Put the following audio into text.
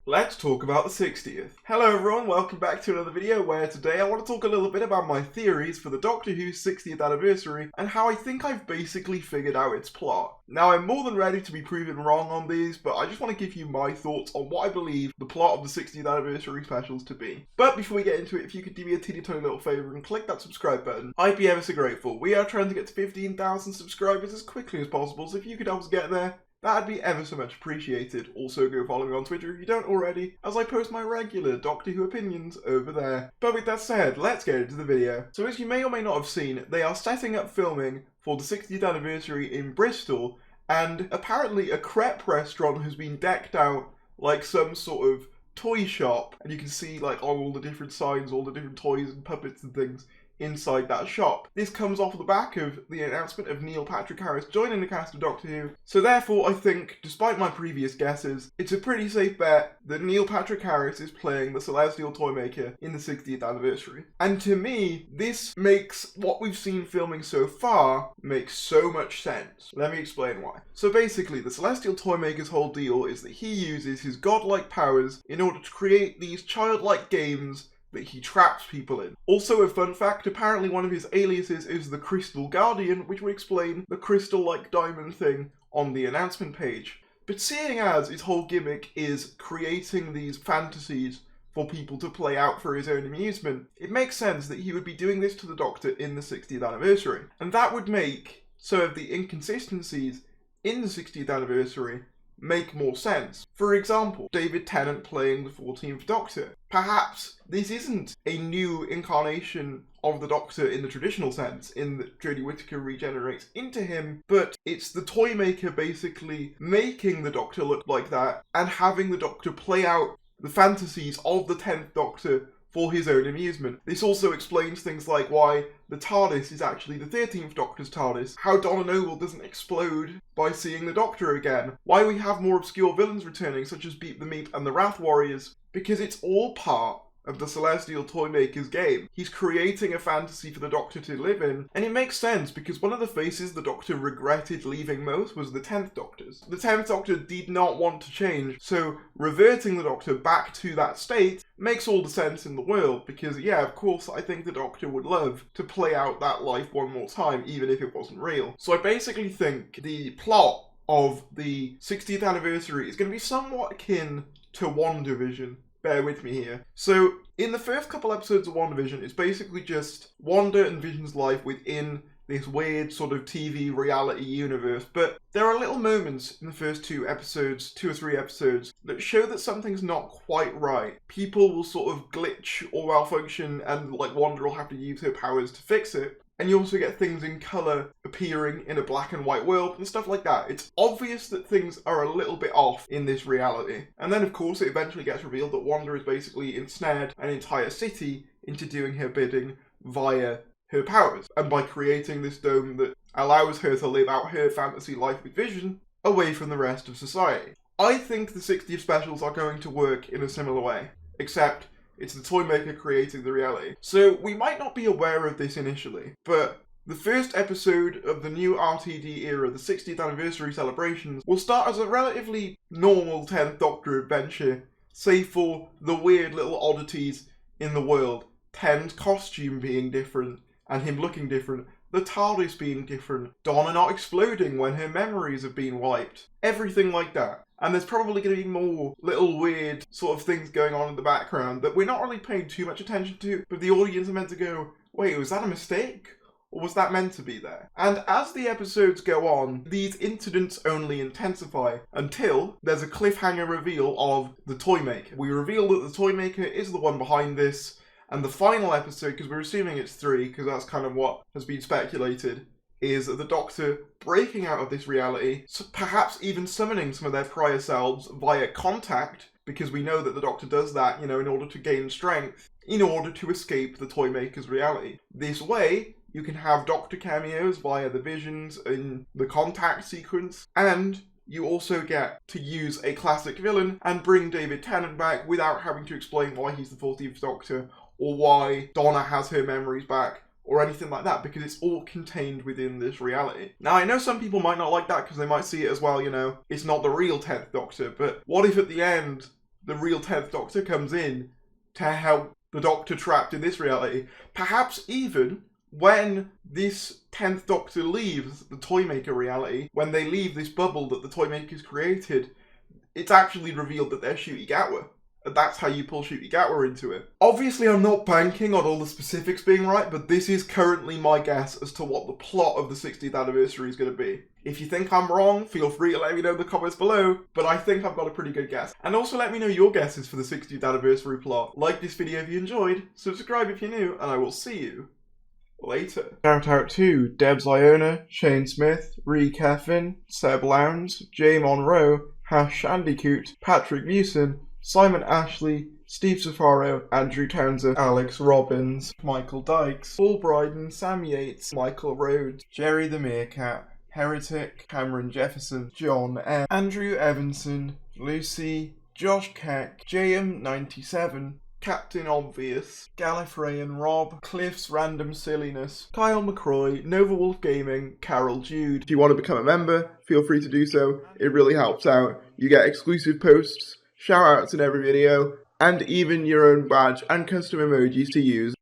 Let's talk about the 60th. Hello everyone, welcome back to another video where today I want to talk a little bit about my theories for the Doctor Who 60th anniversary and how I think I've basically figured out its plot. Now I'm more than ready to be proven wrong on these, but I just want to give you my thoughts on what I believe the plot of the 60th anniversary specials to be. But before we get into it, if you could do me a teeny tiny little favour and click that subscribe button, I'd be ever so grateful. We are trying to get to 15,000 subscribers as quickly as possible, so if you could help us get there, that'd be ever so much appreciated. Also go follow me on Twitter if you don't already, as I post my regular Doctor Who opinions over there. But with that said, let's get into the video. So as you may or may not have seen, they are setting up filming for the 60th anniversary in Bristol, and apparently a crepe restaurant has been decked out like some sort of toy shop, and you can see like all the different signs, all the different toys and puppets and things inside that shop. This comes off the back of the announcement of Neil Patrick Harris joining the cast of Doctor Who, so therefore I think, despite my previous guesses, it's a pretty safe bet that Neil Patrick Harris is playing the Celestial Toymaker in the 60th anniversary. And to me, this makes what we've seen filming so far make so much sense. Let me explain why. So basically, the Celestial Toymaker's whole deal is that he uses his godlike powers in order to create these childlike games that he traps people in. Also a fun fact, apparently one of his aliases is the Crystal Guardian, which would explain the crystal-like diamond thing on the announcement page. But seeing as his whole gimmick is creating these fantasies for people to play out for his own amusement, it makes sense that he would be doing this to the Doctor in the 60th anniversary. And that would make some of the inconsistencies in the 60th anniversary make more sense. For example, David Tennant playing the 14th Doctor. Perhaps this isn't a new incarnation of the Doctor in the traditional sense, in that Jodie Whittaker regenerates into him, but it's the Toymaker basically making the Doctor look like that and having the Doctor play out the fantasies of the 10th Doctor for his own amusement. This also explains things like why the TARDIS is actually the 13th Doctor's TARDIS, how Donna Noble doesn't explode by seeing the Doctor again, why we have more obscure villains returning such as Beat the Meat and the Wrath Warriors, because it's all part of the Celestial Toymaker's game. He's creating a fantasy for the Doctor to live in, and it makes sense because one of the faces the Doctor regretted leaving most was the 10th Doctor's. The 10th Doctor did not want to change, so reverting the Doctor back to that state makes all the sense in the world, because yeah, of course, I think the Doctor would love to play out that life one more time, even if it wasn't real. So I basically think the plot of the 60th anniversary is going to be somewhat akin to WandaVision. Bear with me here. So, in the first couple episodes of WandaVision, it's basically just Wanda and Vision's life within this weird sort of TV reality universe, but there are little moments in the first two or three episodes, that show that something's not quite right. People will sort of glitch or malfunction, and like Wanda will have to use her powers to fix it. And you also get things in colour appearing in a black and white world and stuff like that. It's obvious that things are a little bit off in this reality. And then of course it eventually gets revealed that Wanda is basically ensnared an entire city into doing her bidding via her powers. And by creating this dome that allows her to live out her fantasy life with Vision away from the rest of society. I think the 60th specials are going to work in a similar way, except it's the Toymaker creating the reality. So we might not be aware of this initially, but the first episode of the new RTD era, the 60th anniversary celebrations, will start as a relatively normal 10th Doctor adventure, save for the weird little oddities in the world. Ten's costume being different, and him looking different, the TARDIS being different, Donna not exploding when her memories have been wiped, everything like that. And there's probably going to be more little weird sort of things going on in the background that we're not really paying too much attention to, but the audience are meant to go, wait, was that a mistake? Or was that meant to be there? And as the episodes go on, these incidents only intensify until there's a cliffhanger reveal of the Toymaker. We reveal that the Toymaker is the one behind this, and the final episode, because we're assuming it's 3, because that's kind of what has been speculated, is the Doctor breaking out of this reality, so perhaps even summoning some of their prior selves via contact, because we know that the Doctor does that, in order to gain strength, in order to escape the Toymaker's reality. This way, you can have Doctor cameos via the visions in the contact sequence, and you also get to use a classic villain and bring David Tennant back without having to explain why he's the 14th Doctor, or why Donna has her memories back, or anything like that, because it's all contained within this reality. Now, I know some people might not like that because they might see it as, well, it's not the real 10th Doctor, but what if at the end the real 10th Doctor comes in to help the Doctor trapped in this reality. Perhaps even when this 10th Doctor leaves the Toymaker reality, when they leave this bubble that the Toymaker's created, it's actually revealed that they're Ncuti Gatwa. And that's how you pull Ncuti Gatwa into it. Obviously, I'm not banking on all the specifics being right, but this is currently my guess as to what the plot of the 60th anniversary is going to be. If you think I'm wrong, feel free to let me know in the comments below, but I think I've got a pretty good guess. And also let me know your guesses for the 60th anniversary plot. Like this video if you enjoyed, subscribe if you're new, and I will see you later. Shout out to Debs Iona, Shane Smith, Ree Keffin, Seb Lowndes, Jay Monroe, Shandycoot, Patrick Newson, Simon Ashley, Steve Safaro, Andrew Townsend, Alex Robbins, Michael Dykes, Paul Bryden, Sam Yates, Michael Rhodes, Jerry the Meerkat, Heretic, Cameron Jefferson, John M, Andrew Evanson, Lucy, Josh Keck, JM97, Captain Obvious, Gallifrey and Rob, Cliff's Random Silliness, Kyle McCroy, Nova Wolf Gaming, Carol Jude. If you want to become a member, feel free to do so. It really helps out. You get exclusive posts, shout outs in every video, and even your own badge and custom emojis to use.